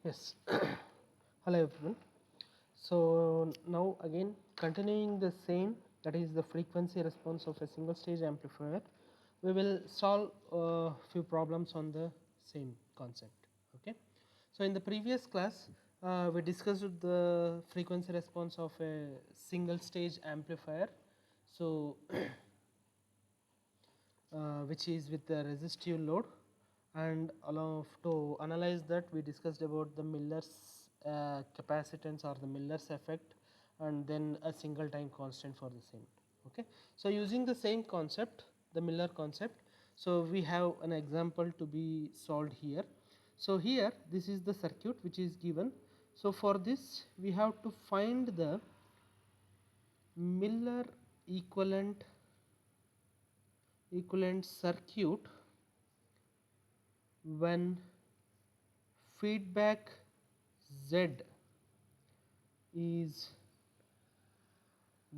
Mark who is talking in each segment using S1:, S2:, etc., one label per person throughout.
S1: Yes. Hello everyone. So now again continuing the same, that is the frequency response of a single stage amplifier, we will solve a few problems on the same concept. Okay. So in the previous class we discussed the frequency response of a single stage amplifier. So which is with the resistive load, and along to analyze that we discussed about the Miller's capacitance or the Miller's effect, and then a single time constant for the same. Okay. So using the same concept, the Miller concept, so we have an example to be solved here. So here this is the circuit which is given. So for this we have to find the Miller equivalent circuit when feedback Z is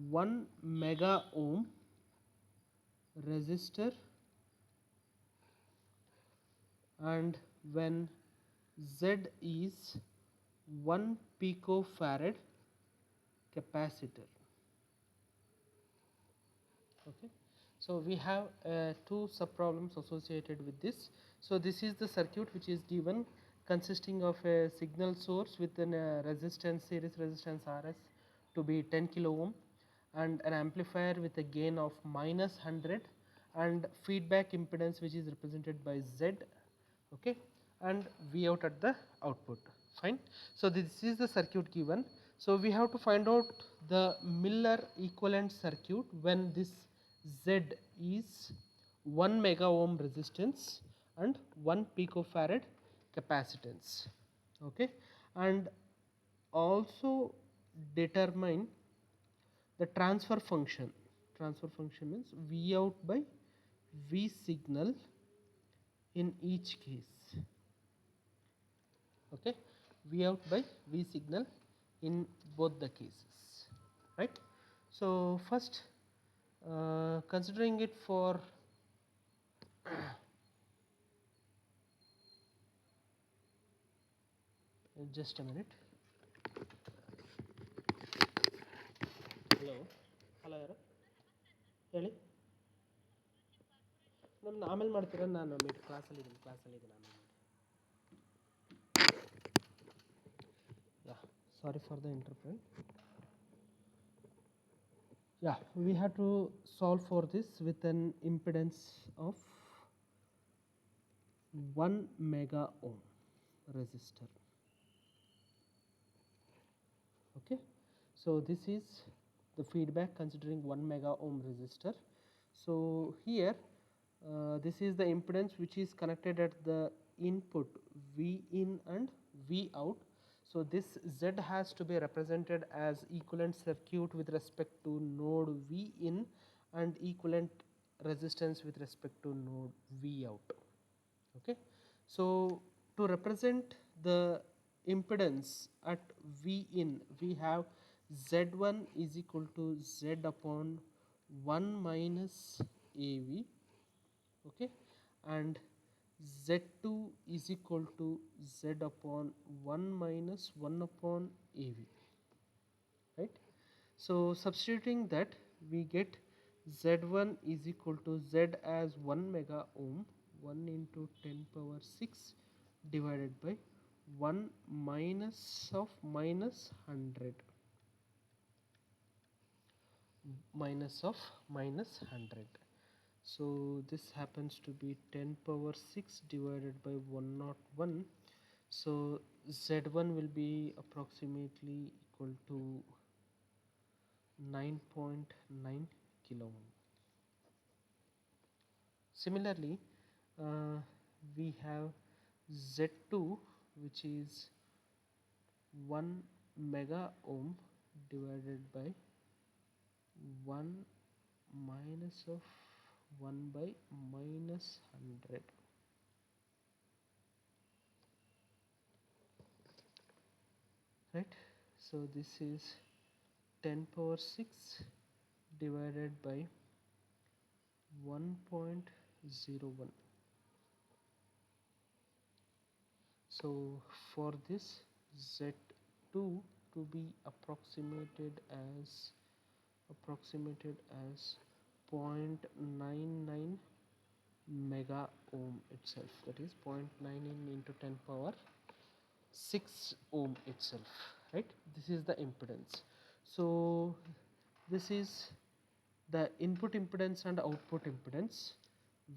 S1: 1 mega ohm resistor and when Z is 1 picofarad capacitor. Okay. So we have two sub problems associated with this. So this is the circuit which is given, consisting of a signal source with an resistance, series resistance Rs to be 10 kilo ohm, and an amplifier with a gain of minus 100 and feedback impedance which is represented by Z. Okay, and V out at the output. Fine. So this is the circuit given. So we have to find out the Miller equivalent circuit when this Z is 1 mega ohm resistance and 1 picofarad capacitance. Okay, and also determine the transfer function. Transfer function means V out by V signal in each case. Okay, V out by V signal in both the cases, right? So first considering it for just a minute. Hello, hello ಯಾರು ಹೇಳಿ, ನಾನು ಆಮೇಲೆ ಮಾಡ್ತೀರಾ, ನಾನು ಕ್ಲಾಸಲ್ಲಿದ್ದೀನಿ ಆಮೇಲೆ. Yeah, sorry for the interruption. Yeah, we have to solve for this with an impedance of 1 mega ohm resistor. Okay, so this is the feedback considering 1 mega ohm resistor. So here this is the impedance which is connected at the input V in and V out. So this Z has to be represented as equivalent circuit with respect to node V in and equivalent resistance with respect to node V out. Okay, so to represent the impedance at V in, we have Z1 is equal to Z upon 1 minus AV. Okay, and Z2 is equal to Z upon 1 minus 1 upon AV, right? So substituting that, we get Z1 is equal to Z as 1 mega ohm, 1 into 10 power 6 divided by 1 minus of minus 100, minus of minus 100. So this happens to be 10 power 6 divided by 101. So Z1 will be approximately equal to 9.9 kilo ohm. Similarly, we have Z2 which is 1 mega ohm divided by 1 minus of 1 by minus 100. Right. So this is 10 power 6 divided by 1.01. So for this Z2 to be approximated as 0.99 mega ohm itself, that is 0.99 into 10 power 6 ohm itself, right? This is the impedance. So this is the input impedance and output impedance,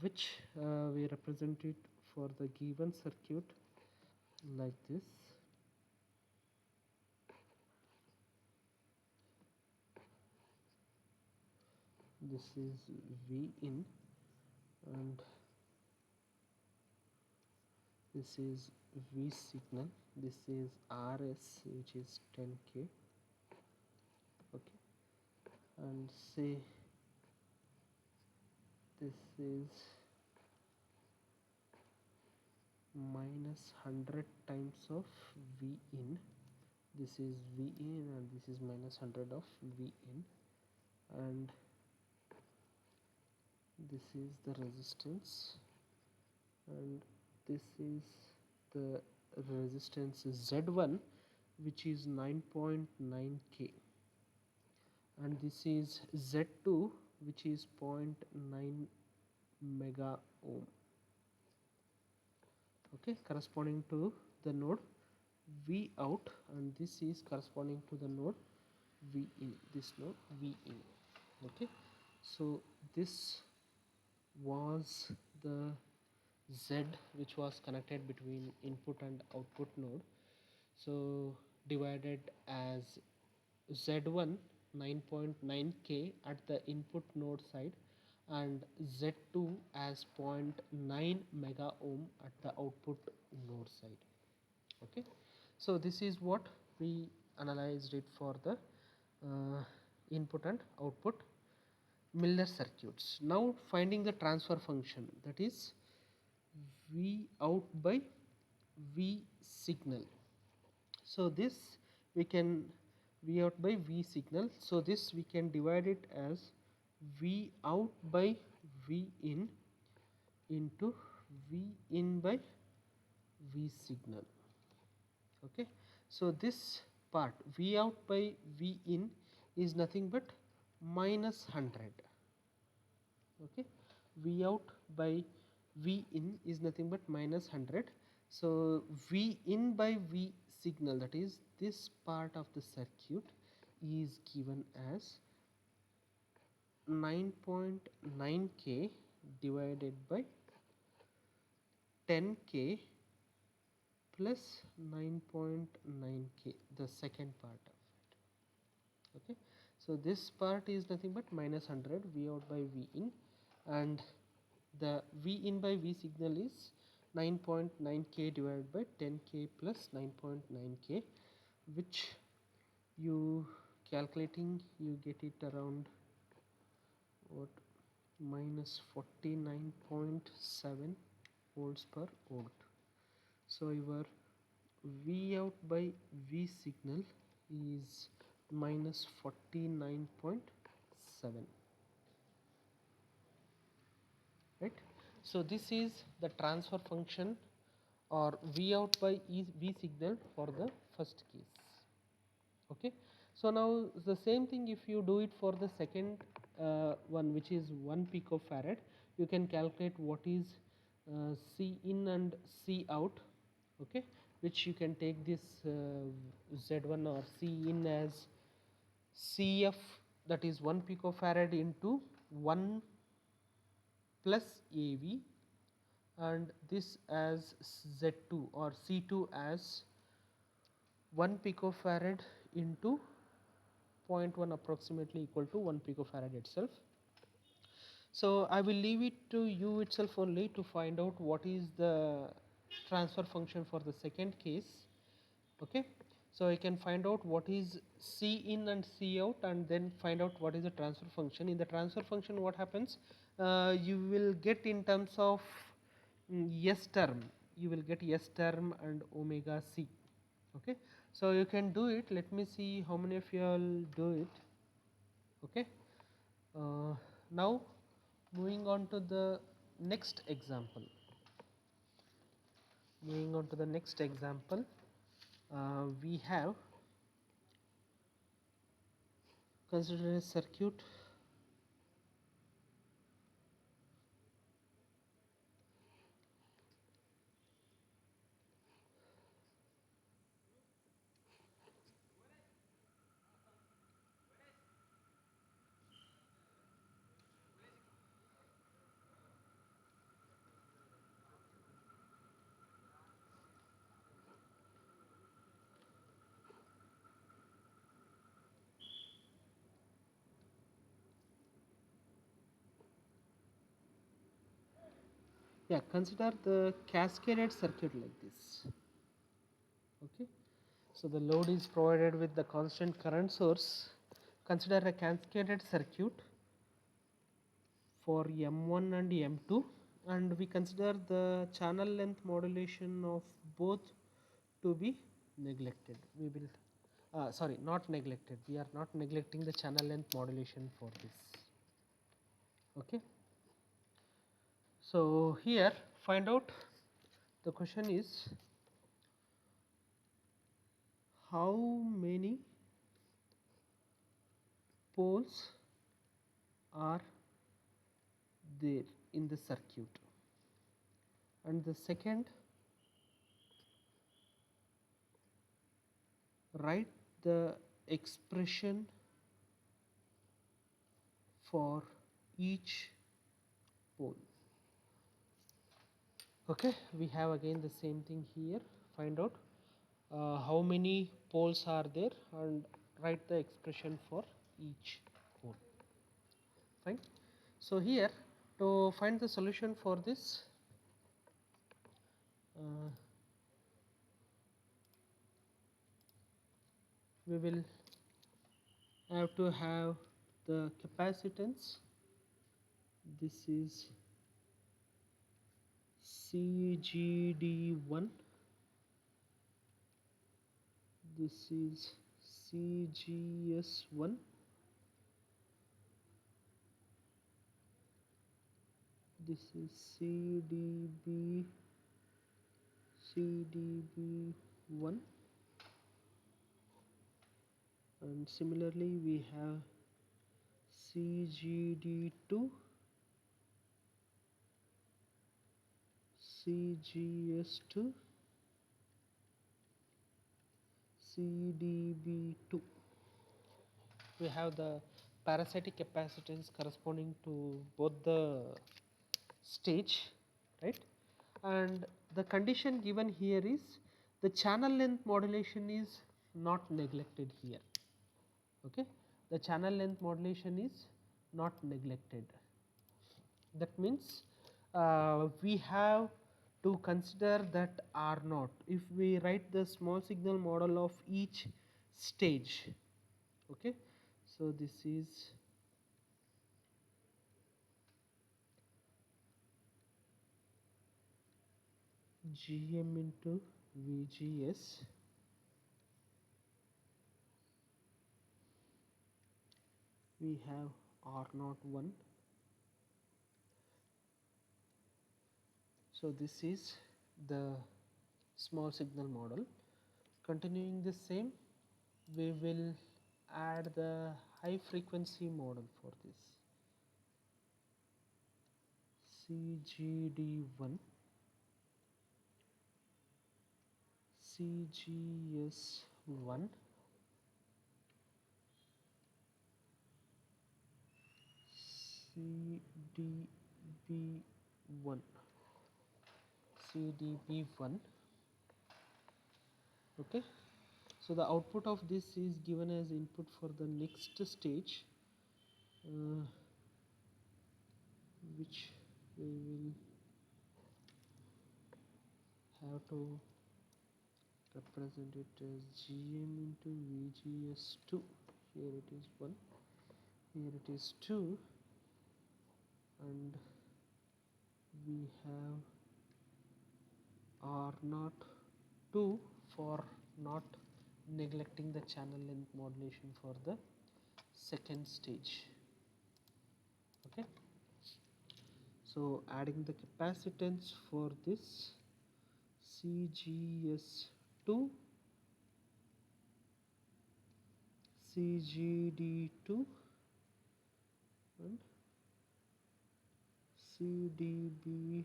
S1: which we represent it for the given circuit like this. This is V in and this is V signal, this is RS, which is 10k, okay, and say this is minus 100 times of V in, this is V in and this is minus 100 of V in, and this is the resistance, and this is the resistance Z1, which is 9.9k, and this is Z2, which is 0.9 mega ohm, okay, corresponding to the node V out, and this is corresponding to the node V in, this node V in, okay. So this was the Z which was connected between input and output node. So divided as Z1 9.9k at the input node side and Z2 as 0.9 mega ohm at the output node side, okay. So this is what we analyzed it for the input and output Miller circuits. Now finding the transfer function, that is V out by V signal. So this we can V out by V signal. So this we can divide it as V out by V in into V in by V signal. Okay. So this part V out by V in is nothing but minus 100. Okay, V out by V in is nothing but minus 100. So V in by V signal, that is this part of the circuit, is given as 9.9k divided by 10k plus 9.9k, the second part of it. Okay, so this part is nothing but minus 100 V out by V in, and the V in by V signal is 9.9k divided by 10k plus 9.9k, which you calculating you get it around what, minus 49.7 volts per volt. So your V out by V signal is minus 49.7, right? So this is the transfer function or V out by V signal for the first case, okay. So now the same thing if you do it for the second one, which is 1 picofarad, you can calculate what is C in and C out, okay, which you can take this Z1 or C in as CF, that is 1 picofarad into 1 plus AV, and this as Z2 or C2 as 1 picofarad into 0.1 approximately equal to 1 picofarad itself. So I will leave it to you itself only to find out what is the transfer function for the second case, okay. So I can find out what is C in and C out and then find out what is the transfer function. In the transfer function what happens, you will get in terms of S term, you will get S term and omega C, okay. So you can do it, let me see how many of you all do it, okay. Now moving on to the next example. Moving on to the next example, we have consider a circuit Yeah, consider the cascaded circuit like this. Okay, so the load is provided with the constant current source. Consider a cascaded circuit for M1 and M2, and we consider the channel length modulation of both to be neglected. We will, sorry, not neglected. We are not neglecting the channel length modulation for this. Okay. So here, find out, the question is how many poles are there in the circuit, and the second, write the expression for each pole. Okay, we have again the same thing here. Find out how many poles are there and write the expression for each pole. Fine. So here, to find the solution for this, we will have to have the capacitance. This is CGD1, this is CGS1, this is CDB1, and similarly we have CGD2, CGS2, CDB2. We have the parasitic capacitance corresponding to both the stage, right? And the condition given here is the channel length modulation is not neglected here. Okay, the channel length modulation is not neglected. That means we have to consider that R0. If we write the small signal model of each stage, okay, so this is Gm into Vgs, we have R01. So this is the small signal model. Continuing the same, we will add the high frequency model for this, CGD1, CGS1, CDB1, CDB1. Okay, so the output of this is given as input for the next stage, which we will have to represent it as Gm into Vgs2. Here it is 1, here it is 2, and we have R02 for not neglecting the channel length modulation for the second stage. Okay, so adding the capacitance for this, CGS2, CGD2 and CDB2,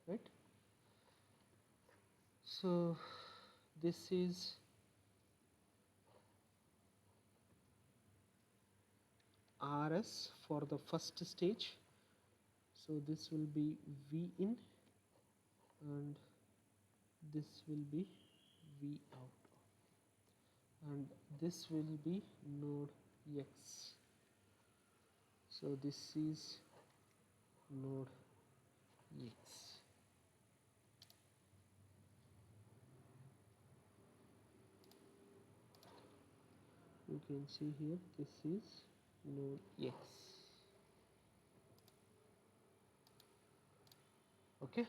S1: right? So this is RS for the first stage. So this will be V in and this will be V out, and this will be node X. So this is node X. You can see here this is node X. Okay,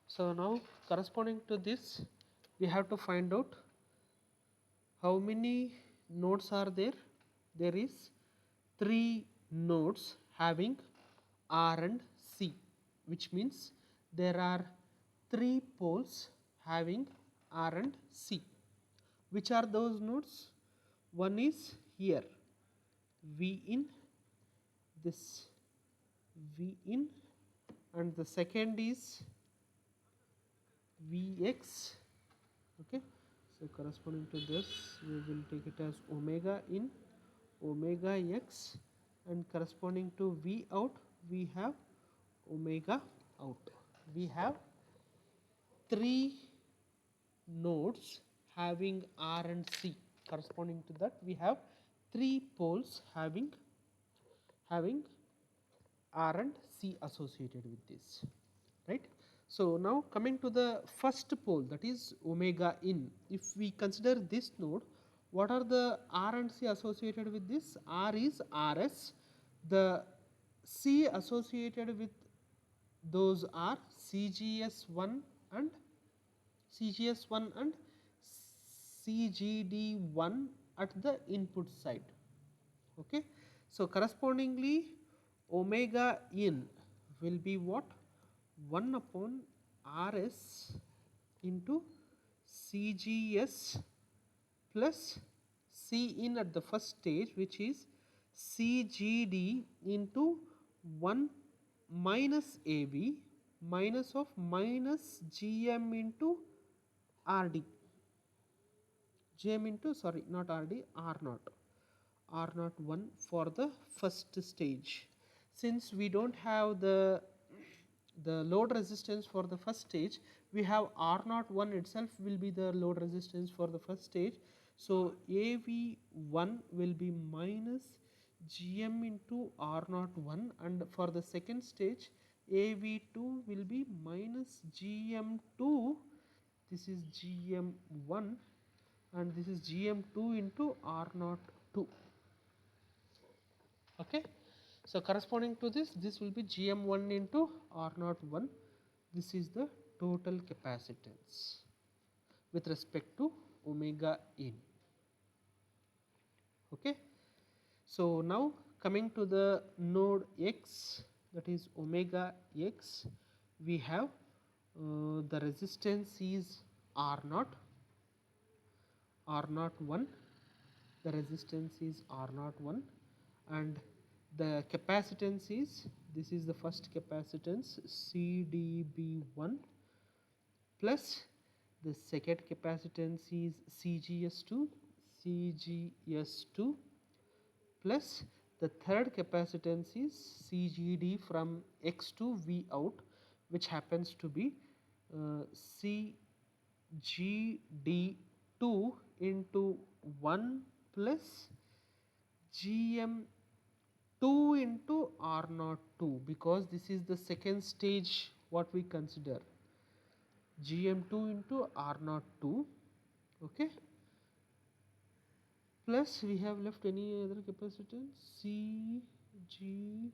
S1: so now corresponding to this we have to find out how many nodes are there. There is 3 nodes having R and C, which means there are 3 poles having R and C. Which are those nodes? One is here V in, this V in, and the second is Vx. Okay, so corresponding to this we will take it as omega in, omega x, and corresponding to V out we have omega out. We have 3 nodes having R and C. Corresponding to that we have 3 poles having R and C associated with this, right? So now coming to the first pole, that is omega in. If we consider this node, what are the R and C associated with this? R is RS. The C associated with those are CGS1 and CGD1 at the input side. Okay, so correspondingly omega in will be what? 1 upon RS into CGS plus C in at the first stage, which is CGD into 1 minus AB minus of minus GM into RD. GM into, sorry, not RD, R0. R0 1 for the first stage. Since we don't have the load resistance for the first stage, we have R0 1 itself will be the load resistance for the first stage. So AV1 will be minus GM into R0 1, and for the second stage AV2 will be minus GM2. This is GM1 and this is GM2 into R0 2. Okay, so corresponding to this, this will be GM1 into R0 1. This is the total capacitance with respect to omega in. Okay, so now coming to the node X, that is omega X, we have the resistance is R0, R0 1, the resistance is R0 1, and the capacitance is, this is the first capacitance CDB1 plus the second capacitance is CGS2 plus the third capacitance is CGD from X to V out, which happens to be CGD2 into 1 plus GM2 into R02, because this is the second stage what we consider, GM2 into R02. Okay, plus we have left any other capacitance CG.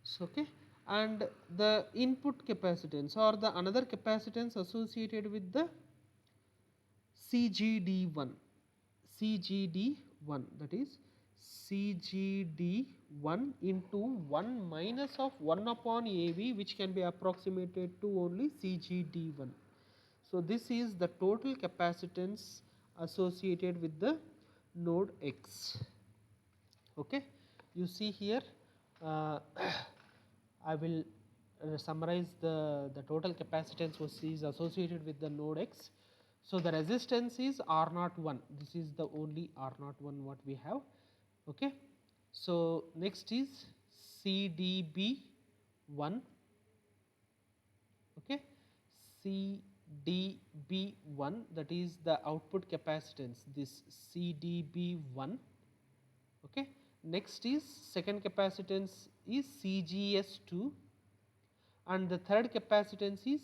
S1: So, okay, and the input capacitance or the another capacitance associated with the CGD1, that is CGD1 into 1 minus of 1 upon AV, which can be approximated to only CGD1. So this is the total capacitance associated with the node X. Okay, you see here, I will summarize the total capacitance which is associated with the node X. So the resistance is R01. This is the only R01 what we have. Okay, so next is CDB1. Okay, CDB1, that is the output capacitance, this CDB1. Okay, next is second capacitance is CGS2, and the third capacitance is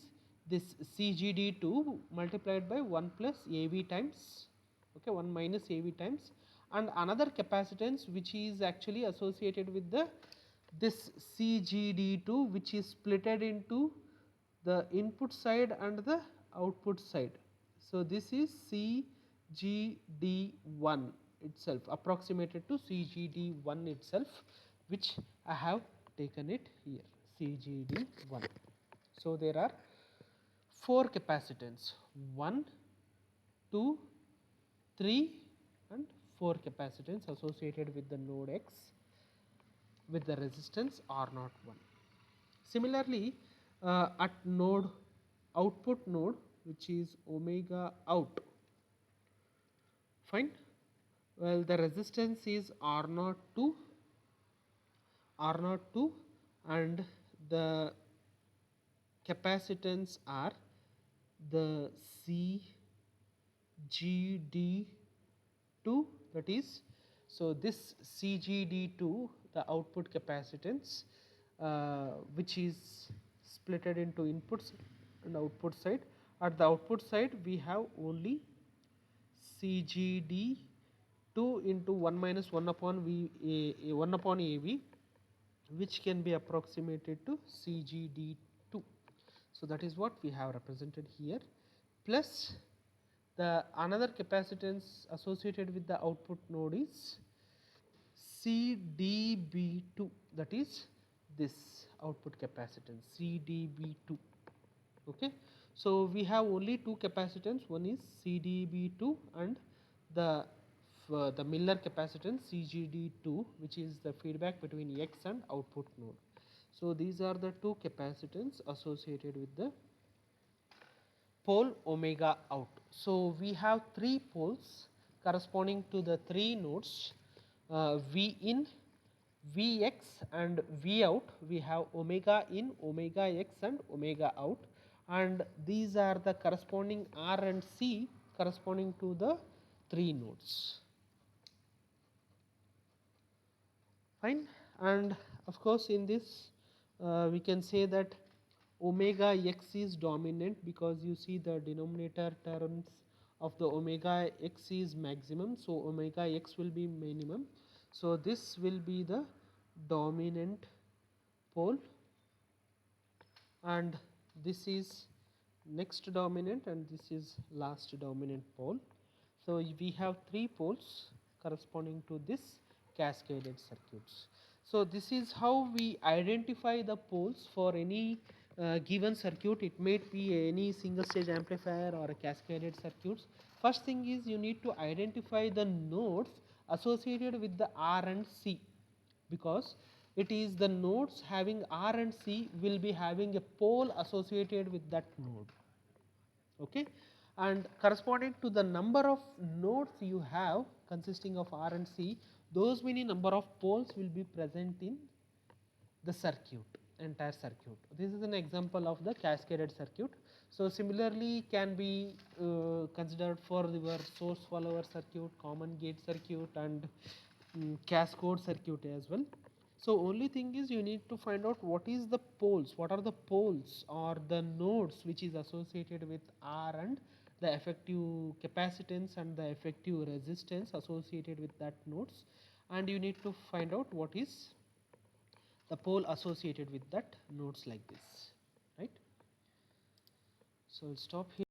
S1: this CGD2 multiplied by 1 plus AV times, okay, 1 minus AV times, and another capacitance which is actually associated with the this CGD2, which is splitted into the input side and the output side. So this is CGD1 itself, approximated to CGD1 itself, which I have taken it here, CGD1. So there are 4 capacitance, 1, 2, 3 and 4 capacitance associated with the node X with the resistance R01. Similarly, at node output node, which is omega out, fine. Well, the resistance is R02, and the capacitance are the CGD2, that is, so this CGD2, the output capacitance, which is splitted into inputs and output side. At the output side we have only CGD2 into 1 minus 1 upon AV, which can be approximated to CGD2. So that is what we have represented here, plus the another capacitance associated with the output node is CDB2, that is this output capacitance CDB2. Okay, so we have only 2 capacitance, one is CDB2 and the Miller capacitance CGD2, which is the feedback between X and output node. So these are the 2 capacitance associated with the pole omega out. So we have 3 poles corresponding to the 3 nodes, V in, Vx and V out. We have omega in, omega x and omega out, and these are the corresponding R and C corresponding to the 3 nodes. Fine, and of course in this we can say that omega x is dominant, because you see the denominator terms of the omega x is maximum, so omega x will be minimum. So this will be the dominant pole, and this is next dominant, and this is last dominant pole. So we have 3 poles corresponding to this cascaded circuits. So this is how we identify the poles for any given circuit. It may be any single stage amplifier or a cascaded circuits. First thing is you need to identify the nodes associated with the R and C, because it is the nodes having R and C will be having a pole associated with that node. Okay, and corresponding to the number of nodes you have consisting of R and C, those many number of poles will be present in the circuit, entire circuit. This is an example of the cascaded circuit. So similarly can be considered for your source follower circuit, common gate circuit and cascade circuit as well. So only thing is you need to find out what is the poles, what are the poles or the nodes which is associated with R and the effective capacitance and the effective resistance associated with that nodes, and you need to find out what is the pole associated with that nodes like this, right. So I'll stop here.